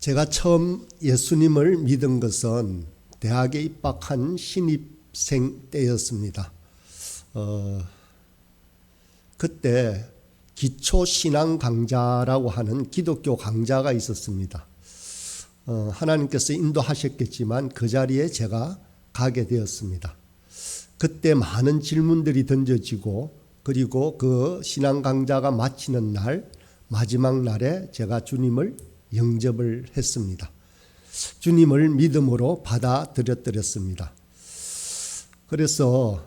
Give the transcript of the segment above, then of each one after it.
제가 처음 예수님을 믿은 것은 대학에 입학한 신입생 때였습니다. 그때 기초신앙 강좌라고 하는 기독교 강좌가 있었습니다. 하나님께서 인도하셨겠지만 그 자리에 제가 가게 되었습니다. 그때 많은 질문들이 던져지고 그리고 그 신앙 강좌가 마치는 날 마지막 날에 제가 주님을 영접을 했습니다. 주님을 믿음으로 받아들였습니다. 그래서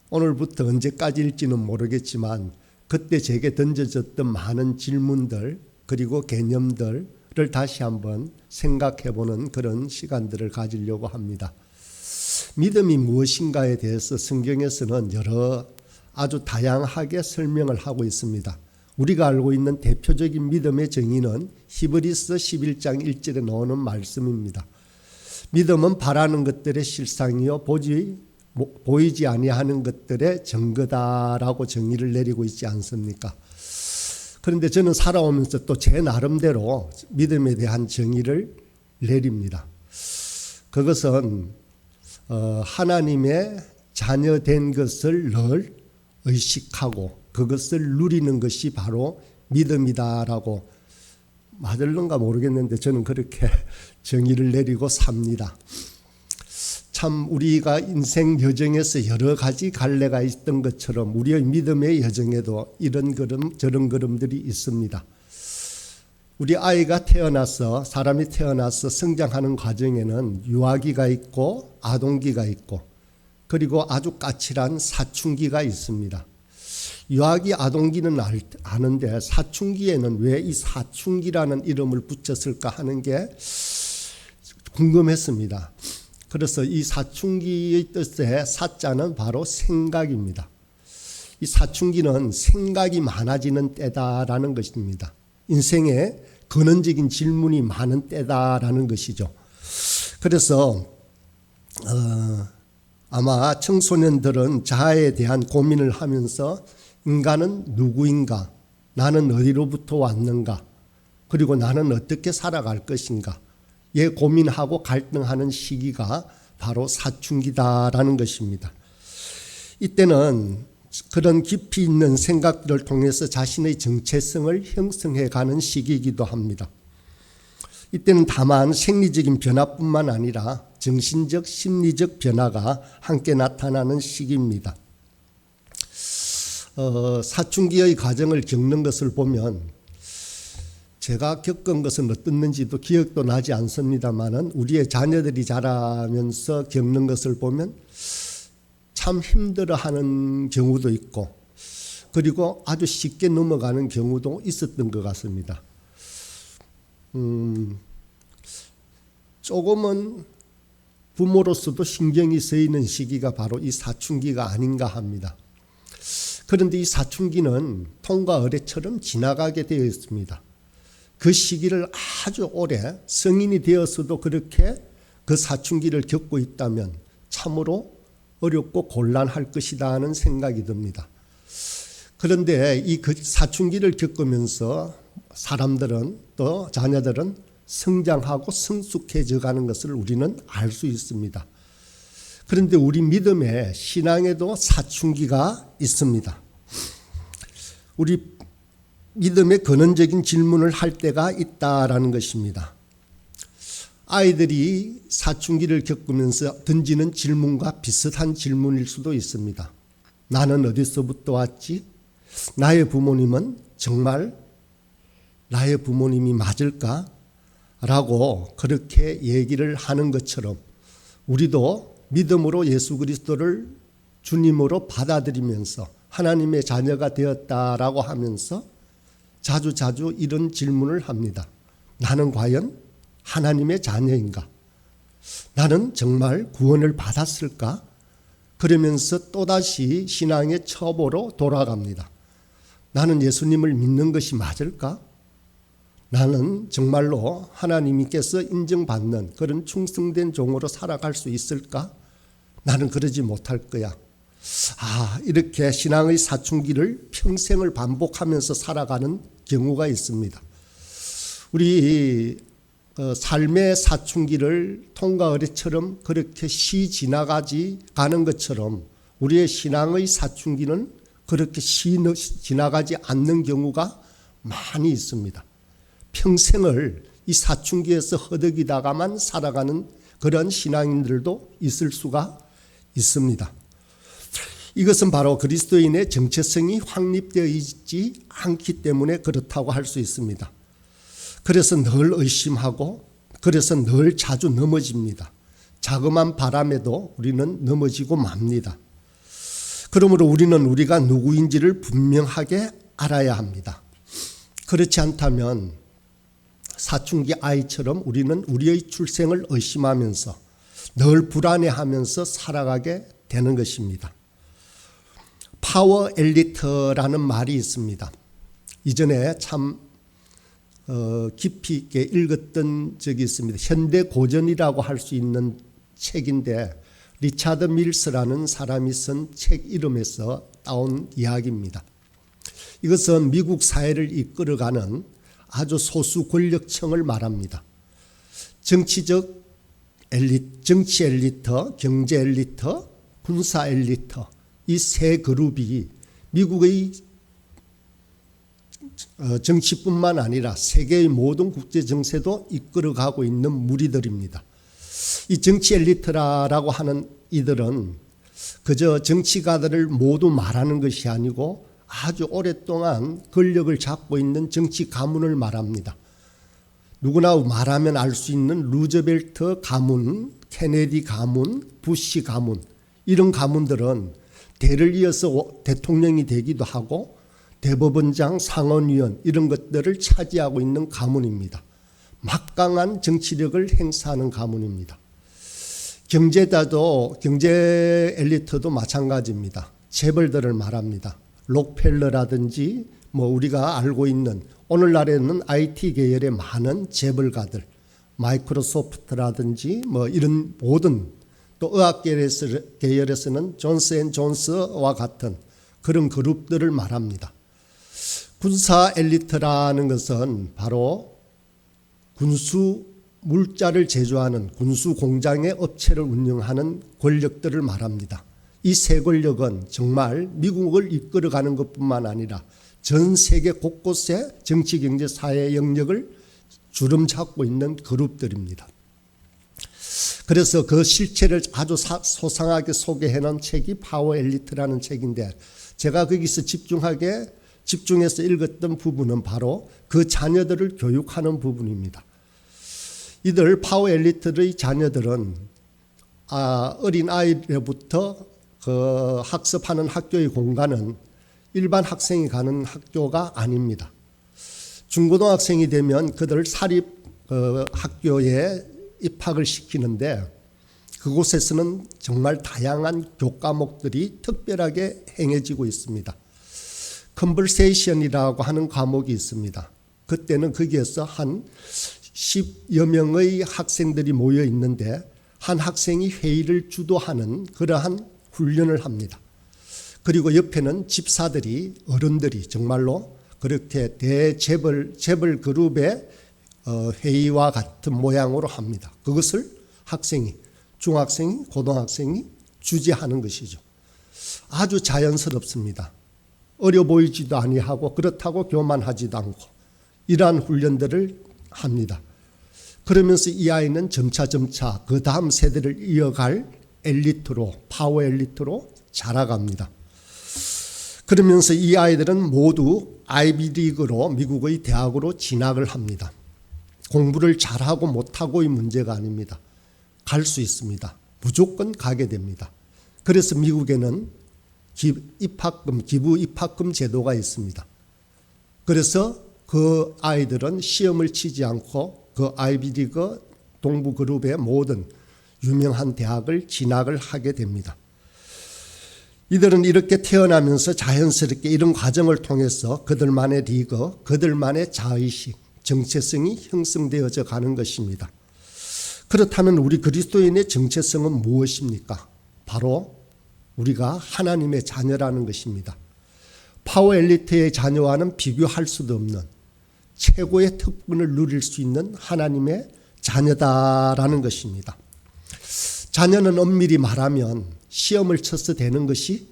오늘부터 언제까지일지는 모르겠지만 그때 제게 던져졌던 많은 질문들 그리고 개념들을 다시 한번 생각해보는 그런 시간들을 가지려고 합니다. 믿음이 무엇인가에 대해서 성경에서는 여러 아주 다양하게 설명을 하고 있습니다. 우리가 알고 있는 대표적인 믿음의 정의는 히브리서 11장 1절에 나오는 말씀입니다. 믿음은 바라는 것들의 실상이요 보이지 아니하는 것들의 증거다라고 정의를 내리고 있지 않습니까? 그런데 저는 살아오면서 또 제 나름대로 믿음에 대한 정의를 내립니다. 그것은 하나님의 자녀된 것을 늘 의식하고 그것을 누리는 것이 바로 믿음이다라고 맞을런가 모르겠는데 저는 그렇게 정의를 내리고 삽니다. 참 우리가 인생 여정에서 여러 가지 갈래가 있던 것처럼 우리의 믿음의 여정에도 이런 걸음 저런 걸음들이 있습니다. 우리 아이가 사람이 태어나서 성장하는 과정에는 유아기가 있고 아동기가 있고 그리고 아주 까칠한 사춘기가 있습니다. 유아기 아동기는 아는데 사춘기에는 왜 이 사춘기라는 이름을 붙였을까 하는 게 궁금했습니다. 그래서 이 사춘기의 뜻의 사자는 바로 생각입니다. 이 사춘기는 생각이 많아지는 때다라는 것입니다. 인생에 근원적인 질문이 많은 때다라는 것이죠. 그래서 아마 청소년들은 자아에 대한 고민을 하면서 인간은 누구인가? 나는 어디로부터 왔는가? 그리고 나는 어떻게 살아갈 것인가? 예, 고민하고 갈등하는 시기가 바로 사춘기다라는 것입니다. 이때는 그런 깊이 있는 생각들을 통해서 자신의 정체성을 형성해가는 시기이기도 합니다. 이때는 다만 생리적인 변화뿐만 아니라 정신적, 심리적 변화가 함께 나타나는 시기입니다. 사춘기의 과정을 겪는 것을 보면 제가 겪은 것은 어떻는지도 기억도 나지 않습니다만은 우리의 자녀들이 자라면서 겪는 것을 보면 참 힘들어하는 경우도 있고 그리고 아주 쉽게 넘어가는 경우도 있었던 것 같습니다. 조금은 부모로서도 신경이 쓰이는 시기가 바로 이 사춘기가 아닌가 합니다. 그런데 이 사춘기는 톰과 어뢰처럼 지나가게 되어 있습니다. 그 시기를 아주 오래 성인이 되어서도 그렇게 그 사춘기를 겪고 있다면 참으로 어렵고 곤란할 것이다 하는 생각이 듭니다. 그런데 이 사춘기를 겪으면서 사람들은 또 자녀들은 성장하고 성숙해져 가는 것을 우리는 알 수 있습니다. 그런데 우리 믿음의 신앙에도 사춘기가 있습니다. 우리 믿음의 근원적인 질문을 할 때가 있다라는 것입니다. 아이들이 사춘기를 겪으면서 던지는 질문과 비슷한 질문일 수도 있습니다. 나는 어디서부터 왔지? 나의 부모님은 정말 나의 부모님이 맞을까? 라고 그렇게 얘기를 하는 것처럼 우리도 믿음으로 예수 그리스도를 주님으로 받아들이면서 하나님의 자녀가 되었다라고 하면서 자주 이런 질문을 합니다. 나는 과연 하나님의 자녀인가? 나는 정말 구원을 받았을까? 그러면서 또다시 신앙의 처보로 돌아갑니다. 나는 예수님을 믿는 것이 맞을까? 나는 정말로 하나님께서 인정받는 그런 충성된 종으로 살아갈 수 있을까? 나는 그러지 못할 거야. 이렇게 신앙의 사춘기를 평생을 반복하면서 살아가는 경우가 있습니다. 우리 삶의 사춘기를 통과 어뢰처럼 그렇게 지나가지 가는 것처럼 우리의 신앙의 사춘기는 그렇게 지나가지 않는 경우가 많이 있습니다. 평생을 이 사춘기에서 허덕이다가만 살아가는 그런 신앙인들도 있을 수가 있습니다. 이것은 바로 그리스도인의 정체성이 확립되어 있지 않기 때문에 그렇다고 할 수 있습니다. 그래서 늘 의심하고 그래서 늘 자주 넘어집니다. 자그마한 바람에도 우리는 넘어지고 맙니다. 그러므로 우리는 우리가 누구인지를 분명하게 알아야 합니다. 그렇지 않다면 사춘기 아이처럼 우리는 우리의 출생을 의심하면서 늘 불안해하면서 살아가게 되는 것입니다. 파워 엘리트라는 말이 있습니다. 이전에 참 깊이 있게 읽었던 적이 있습니다. 현대 고전이라고 할 수 있는 책인데 리차드 밀스라는 사람이 쓴 책 이름에서 따온 이야기입니다. 이것은 미국 사회를 이끌어가는 아주 소수 권력층을 말합니다. 정치적 엘리트, 정치 엘리트, 경제 엘리트, 군사 엘리트 이 세 그룹이 미국의 정치뿐만 아니라 세계의 모든 국제 정세도 이끌어가고 있는 무리들입니다. 이 정치 엘리트라고 하는 이들은 그저 정치가들을 모두 말하는 것이 아니고 아주 오랫동안 권력을 잡고 있는 정치 가문을 말합니다. 누구나 말하면 알 수 있는 루즈벨트 가문, 케네디 가문, 부시 가문 이런 가문들은 대를 이어서 대통령이 되기도 하고 대법원장, 상원의원 이런 것들을 차지하고 있는 가문입니다. 막강한 정치력을 행사하는 가문입니다. 경제자도 경제 엘리트도 마찬가지입니다. 재벌들을 말합니다. 록펠러라든지 우리가 알고 있는 오늘날에는 IT 계열의 많은 재벌가들, 마이크로소프트라든지 이런 모든 또 의학 계열에서는 존스앤존스와 같은 그런 그룹들을 말합니다. 군사 엘리트라는 것은 바로 군수 물자를 제조하는 군수 공장의 업체를 운영하는 권력들을 말합니다. 이 세 권력은 정말 미국을 이끌어가는 것뿐만 아니라 전 세계 곳곳에 정치, 경제, 사회 영역을 주름잡고 있는 그룹들입니다. 그래서 그 실체를 아주 소상하게 소개해놓은 책이 파워 엘리트라는 책인데 제가 거기서 집중해서 읽었던 부분은 바로 그 자녀들을 교육하는 부분입니다. 이들 파워 엘리트의 자녀들은 어린 아이로부터 그 학습하는 학교의 공간은 일반 학생이 가는 학교가 아닙니다. 중고등학생이 되면 그들을 사립 학교에 입학을 시키는데 그곳에서는 정말 다양한 교과목들이 특별하게 행해지고 있습니다. 컨버세이션이라고 하는 과목이 있습니다. 그때는 거기에서 한 10여 명의 학생들이 모여 있는데 한 학생이 회의를 주도하는 그러한 훈련을 합니다. 그리고 옆에는 집사들이 어른들이 정말로 그렇게 대재벌 그룹의 회의와 같은 모양으로 합니다. 그것을 학생이 중학생이 고등학생이 주재하는 것이죠. 아주 자연스럽습니다. 어려 보이지도 아니하고 그렇다고 교만하지도 않고 이러한 훈련들을 합니다. 그러면서 이 아이는 점차 그 다음 세대를 이어갈 엘리트로 파워 엘리트로 자라갑니다. 그러면서 이 아이들은 모두 아이비리그로 미국의 대학으로 진학을 합니다. 공부를 잘하고 못하고의 문제가 아닙니다. 갈 수 있습니다. 무조건 가게 됩니다. 그래서 미국에는 기부 입학금 제도가 있습니다. 그래서 그 아이들은 시험을 치지 않고 그 아이비리그 동부 그룹의 모든 유명한 대학을 진학을 하게 됩니다. 이들은 이렇게 태어나면서 자연스럽게 이런 과정을 통해서 그들만의 리그, 그들만의 자의식, 정체성이 형성되어져 가는 것입니다. 그렇다면 우리 그리스도인의 정체성은 무엇입니까? 바로 우리가 하나님의 자녀라는 것입니다. 파워 엘리트의 자녀와는 비교할 수도 없는 최고의 특권을 누릴 수 있는 하나님의 자녀다라는 것입니다. 자녀는 엄밀히 말하면 시험을 쳐서 되는 것이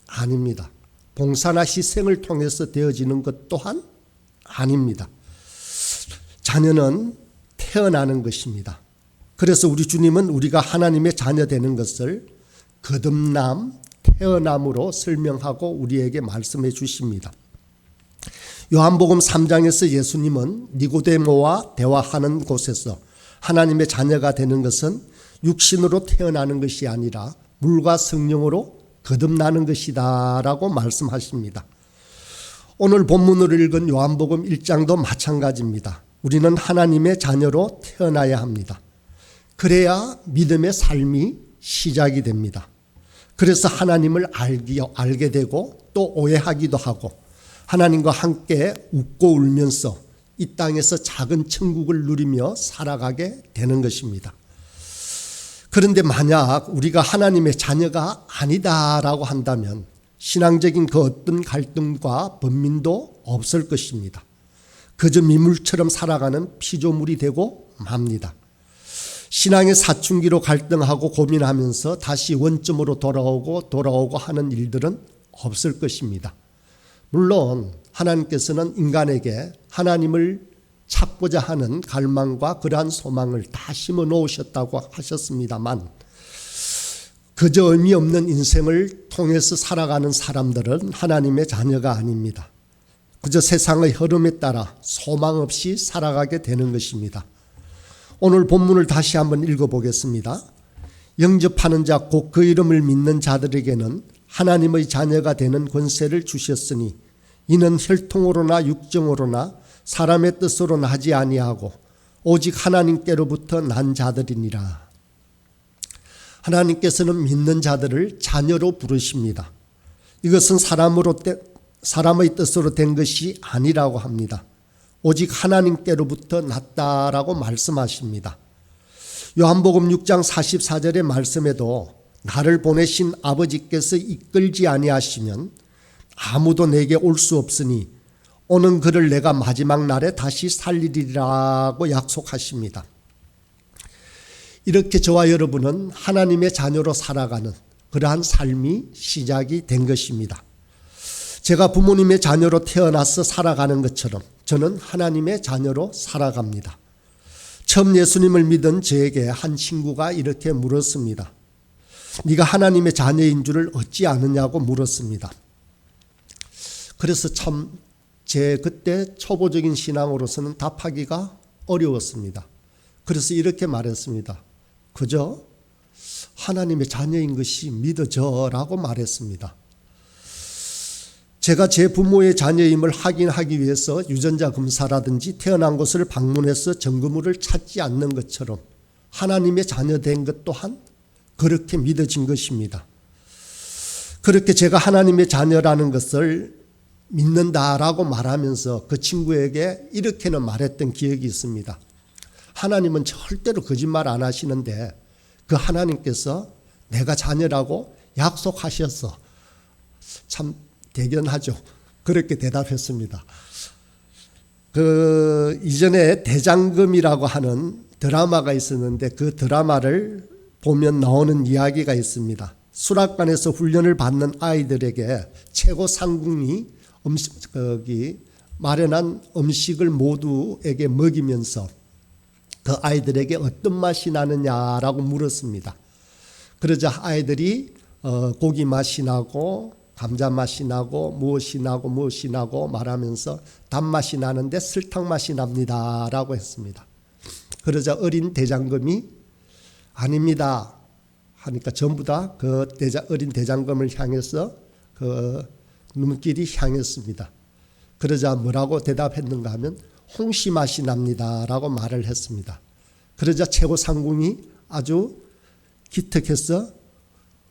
아닙니다. 봉사나 희생을 통해서 되어지는 것 또한 아닙니다. 자녀는 태어나는 것입니다. 그래서 우리 주님은 우리가 하나님의 자녀 되는 것을 거듭남, 태어남으로 설명하고 우리에게 말씀해 주십니다. 요한복음 3장에서 예수님은 니고데모와 대화하는 곳에서 하나님의 자녀가 되는 것은 육신으로 태어나는 것이 아니라 물과 성령으로 거듭나는 것이다 라고 말씀하십니다. 오늘 본문으로 읽은 요한복음 1장도 마찬가지입니다. 우리는 하나님의 자녀로 태어나야 합니다. 그래야 믿음의 삶이 시작이 됩니다. 그래서 하나님을 알게 되고 또 오해하기도 하고 하나님과 함께 웃고 울면서 이 땅에서 작은 천국을 누리며 살아가게 되는 것입니다. 그런데 만약 우리가 하나님의 자녀가 아니다라고 한다면 신앙적인 그 어떤 갈등과 번민도 없을 것입니다. 그저 미물처럼 살아가는 피조물이 되고 맙니다. 신앙의 사춘기로 갈등하고 고민하면서 다시 원점으로 돌아오고 하는 일들은 없을 것입니다. 물론 하나님께서는 인간에게 하나님을 찾고자 하는 갈망과 그러한 소망을 다 심어 놓으셨다고 하셨습니다만 그저 의미 없는 인생을 통해서 살아가는 사람들은 하나님의 자녀가 아닙니다. 그저 세상의 흐름에 따라 소망 없이 살아가게 되는 것입니다. 오늘 본문을 다시 한번 읽어보겠습니다. 영접하는 자 곧 그 이름을 믿는 자들에게는 하나님의 자녀가 되는 권세를 주셨으니 이는 혈통으로나 육정으로나 사람의 뜻으로는 하지 아니하고 오직 하나님께로부터 난 자들이니라. 하나님께서는 믿는 자들을 자녀로 부르십니다. 이것은 사람의 뜻으로 된 것이 아니라고 합니다. 오직 하나님께로부터 났다라고 말씀하십니다. 요한복음 6장 44절의 말씀에도 나를 보내신 아버지께서 이끌지 아니하시면 아무도 내게 올 수 없으니 오는 그를 내가 마지막 날에 다시 살리리라고 약속하십니다. 이렇게 저와 여러분은 하나님의 자녀로 살아가는 그러한 삶이 시작이 된 것입니다. 제가 부모님의 자녀로 태어나서 살아가는 것처럼 저는 하나님의 자녀로 살아갑니다. 처음 예수님을 믿은 저에게 한 친구가 이렇게 물었습니다. 네가 하나님의 자녀인 줄을 어찌 아느냐고 물었습니다. 그래서 참 제 그때 초보적인 신앙으로서는 답하기가 어려웠습니다. 그래서 이렇게 말했습니다. 그저 하나님의 자녀인 것이 믿어져라고 말했습니다. 제가 제 부모의 자녀임을 확인하기 위해서 유전자 검사라든지 태어난 곳을 방문해서 증거물을 찾지 않는 것처럼 하나님의 자녀된 것 또한 그렇게 믿어진 것입니다. 그렇게 제가 하나님의 자녀라는 것을 믿는다라고 말하면서 그 친구에게 이렇게는 말했던 기억이 있습니다. 하나님은 절대로 거짓말 안 하시는데 그 하나님께서 내가 자녀라고 약속하셔서 참 대견하죠. 그렇게 대답했습니다. 그 이전에 대장금이라고 하는 드라마가 있었는데 그 드라마를 보면 나오는 이야기가 있습니다. 수락관에서 훈련을 받는 아이들에게 최고 상궁이 마련한 음식을 모두에게 먹이면서 그 아이들에게 어떤 맛이 나느냐라고 물었습니다. 그러자 아이들이 고기 맛이 나고 감자 맛이 나고 무엇이 나고 말하면서 단맛이 나는데 설탕 맛이 납니다라고 했습니다. 그러자 어린 대장금이 아닙니다 하니까 전부 다 그 어린 대장금을 향해서 그 눈길이 향했습니다. 그러자 뭐라고 대답했는가 하면 홍시 맛이 납니다라고 말을 했습니다. 그러자 최고 상궁이 아주 기특해서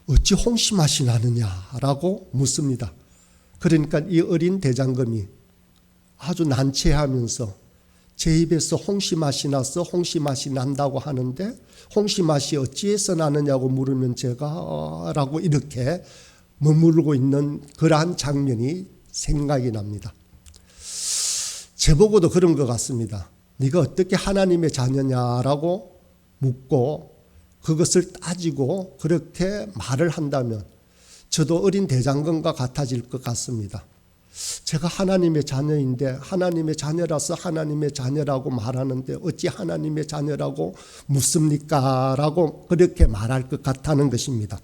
어찌 홍시 맛이 나느냐라고 묻습니다. 그러니까 이 어린 대장금이 아주 난처해하면서 제 입에서 홍시 맛이 나서 홍시 맛이 난다고 하는데 홍시 맛이 어찌해서 나느냐고 물으면 제가 라고 이렇게 머무르고 있는 그러한 장면이 생각이 납니다. 저보고도 그런 것 같습니다. 네가 어떻게 하나님의 자녀냐라고 묻고 그것을 따지고 그렇게 말을 한다면 저도 어린 대장금과 같아질 것 같습니다. 제가 하나님의 자녀인데 하나님의 자녀라서 하나님의 자녀라고 말하는데 어찌 하나님의 자녀라고 묻습니까? 라고 그렇게 말할 것 같다는 것입니다.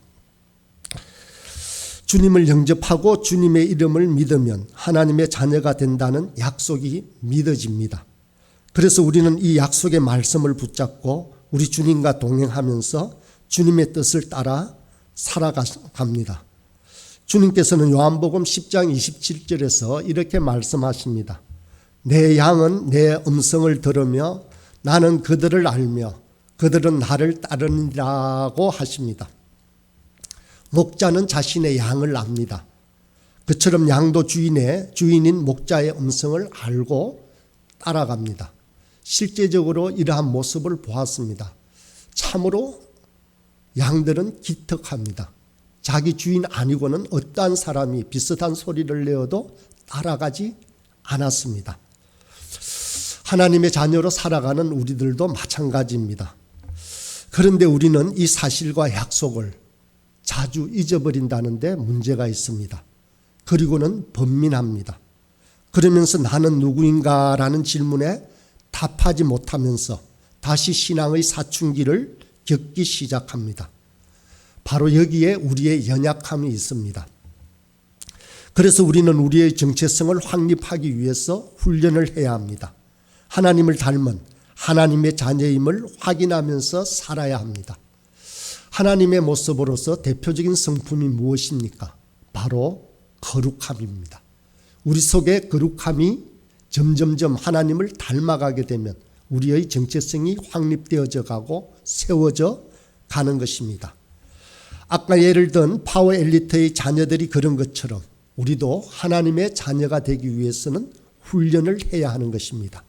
주님을 영접하고 주님의 이름을 믿으면 하나님의 자녀가 된다는 약속이 믿어집니다. 그래서 우리는 이 약속의 말씀을 붙잡고 우리 주님과 동행하면서 주님의 뜻을 따라 살아갑니다. 주님께서는 요한복음 10장 27절에서 이렇게 말씀하십니다. 내 양은 내 음성을 들으며 나는 그들을 알며 그들은 나를 따르니라고 하십니다. 목자는 자신의 양을 압니다. 그처럼 양도 주인인 목자의 음성을 알고 따라갑니다. 실제적으로 이러한 모습을 보았습니다. 참으로 양들은 기특합니다. 자기 주인 아니고는 어떠한 사람이 비슷한 소리를 내어도 따라가지 않았습니다. 하나님의 자녀로 살아가는 우리들도 마찬가지입니다. 그런데 우리는 이 사실과 약속을 자주 잊어버린다는 데 문제가 있습니다. 그리고는 번민합니다. 그러면서 나는 누구인가라는 질문에 답하지 못하면서 다시 신앙의 사춘기를 겪기 시작합니다. 바로 여기에 우리의 연약함이 있습니다. 그래서 우리는 우리의 정체성을 확립하기 위해서 훈련을 해야 합니다. 하나님을 닮은 하나님의 자녀임을 확인하면서 살아야 합니다. 하나님의 모습으로서 대표적인 성품이 무엇입니까? 바로 거룩함입니다. 우리 속에 거룩함이 점점점 하나님을 닮아가게 되면 우리의 정체성이 확립되어져 가고 세워져 가는 것입니다. 아까 예를 든 파워 엘리트의 자녀들이 그런 것처럼 우리도 하나님의 자녀가 되기 위해서는 훈련을 해야 하는 것입니다.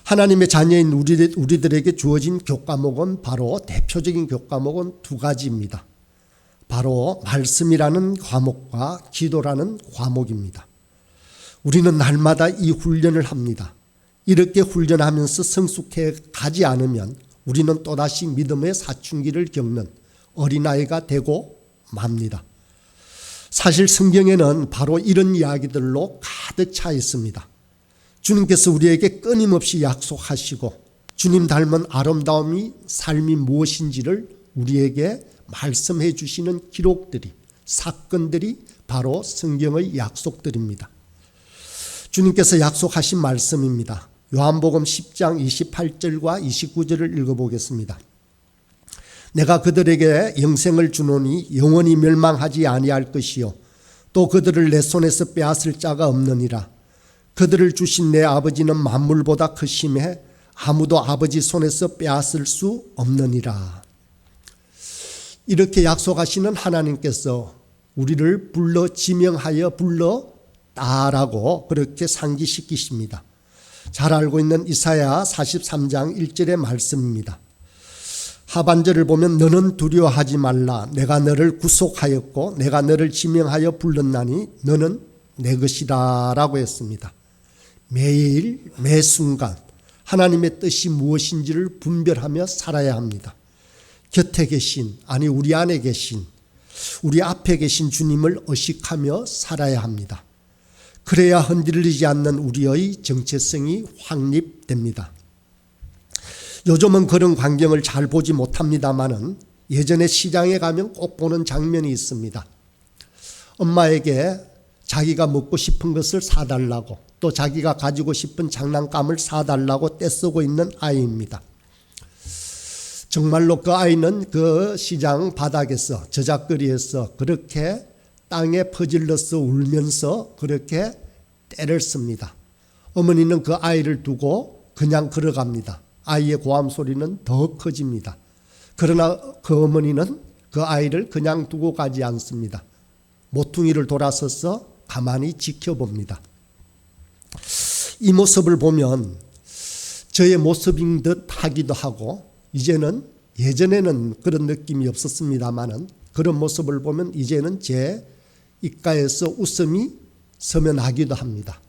하나님의 자녀인 우리들에게 주어진 교과목은 바로 대표적인 교과목은 두 가지입니다. 바로 말씀이라는 과목과 기도라는 과목입니다. 우리는 날마다 이 훈련을 합니다. 이렇게 훈련하면서 성숙해 가지 않으면 우리는 또다시 믿음의 사춘기를 겪는 어린아이가 되고 맙니다. 사실 성경에는 바로 이런 이야기들로 가득 차 있습니다. 주님께서 우리에게 끊임없이 약속하시고 주님 닮은 아름다움이 삶이 무엇인지를 우리에게 말씀해 주시는 기록들이, 사건들이 바로 성경의 약속들입니다. 주님께서 약속하신 말씀입니다. 요한복음 10장 28절과 29절을 읽어보겠습니다. 내가 그들에게 영생을 주노니 영원히 멸망하지 아니할 것이요 또 그들을 내 손에서 빼앗을 자가 없느니라. 그들을 주신 내 아버지는 만물보다 크심에 아무도 아버지 손에서 빼앗을 수 없느니라. 이렇게 약속하시는 하나님께서 우리를 불러 지명하여 불러 따라고 그렇게 상기시키십니다. 잘 알고 있는 이사야 43장 1절의 말씀입니다. 하반절을 보면 너는 두려워하지 말라. 내가 너를 구속하였고 내가 너를 지명하여 불렀나니 너는 내 것이다 라고 했습니다. 매일 매 순간 하나님의 뜻이 무엇인지를 분별하며 살아야 합니다. 곁에 계신, 아니 우리 안에 계신, 우리 앞에 계신 주님을 의식하며 살아야 합니다. 그래야 흔들리지 않는 우리의 정체성이 확립됩니다. 요즘은 그런 광경을 잘 보지 못합니다마는 예전에 시장에 가면 꼭 보는 장면이 있습니다. 엄마에게 자기가 먹고 싶은 것을 사달라고 또 자기가 가지고 싶은 장난감을 사달라고 떼쓰고 있는 아이입니다. 정말로 그 아이는 그 시장 바닥에서 저작거리에서 그렇게 땅에 퍼질러서 울면서 그렇게 떼를 씁니다. 어머니는 그 아이를 두고 그냥 걸어갑니다. 아이의 고함 소리는 더 커집니다. 그러나 그 어머니는 그 아이를 그냥 두고 가지 않습니다. 모퉁이를 돌아서서 가만히 지켜봅니다. 이 모습을 보면 저의 모습인 듯 하기도 하고 이제는 예전에는 그런 느낌이 없었습니다마는 그런 모습을 보면 이제는 제 입가에서 웃음이 서면하기도 합니다.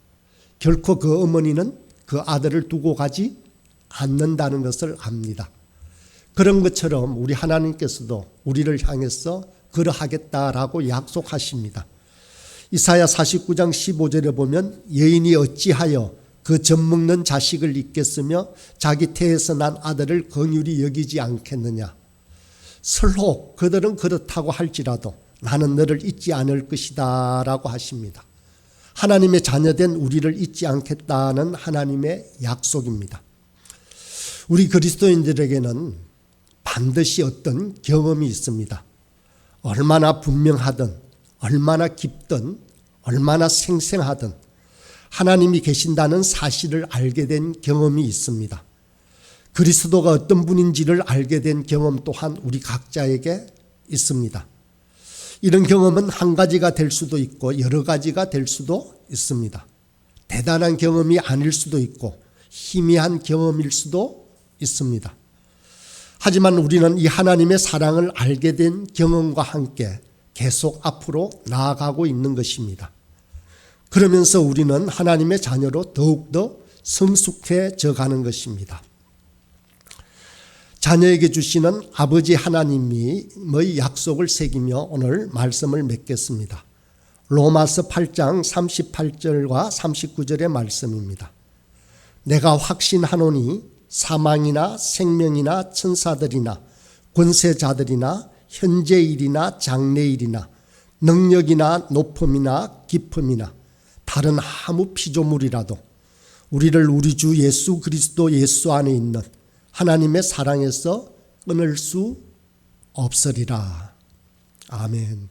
결코 그 어머니는 그 아들을 두고 가지 않는다는 것을 압니다. 그런 것처럼 우리 하나님께서도 우리를 향해서 그러하겠다라고 약속하십니다. 이사야 49장 15절에 보면 여인이 어찌하여 그 젖먹는 자식을 잊겠으며 자기 태에서 난 아들을 긍휼히 여기지 않겠느냐. 설록 그들은 그렇다고 할지라도 나는 너를 잊지 않을 것이다 라고 하십니다. 하나님의 자녀된 우리를 잊지 않겠다는 하나님의 약속입니다. 우리 그리스도인들에게는 반드시 어떤 경험이 있습니다. 얼마나 분명하든 얼마나 깊든 얼마나 생생하든 하나님이 계신다는 사실을 알게 된 경험이 있습니다. 그리스도가 어떤 분인지를 알게 된 경험 또한 우리 각자에게 있습니다. 이런 경험은 한 가지가 될 수도 있고 여러 가지가 될 수도 있습니다. 대단한 경험이 아닐 수도 있고 희미한 경험일 수도 있습니다. 하지만 우리는 이 하나님의 사랑을 알게 된 경험과 함께 계속 앞으로 나아가고 있는 것입니다. 그러면서 우리는 하나님의 자녀로 더욱더 성숙해져 가는 것입니다. 자녀에게 주시는 아버지 하나님의 약속을 새기며 오늘 말씀을 맺겠습니다. 로마서 8장 38절과 39절의 말씀입니다. 내가 확신하노니 사망이나 생명이나 천사들이나 권세자들이나 현재일이나 장래일이나 능력이나 높음이나 깊음이나 다른 아무 피조물이라도 우리를 우리 주 예수 그리스도 예수 안에 있는 하나님의 사랑에서 끊을 수 없으리라. 아멘.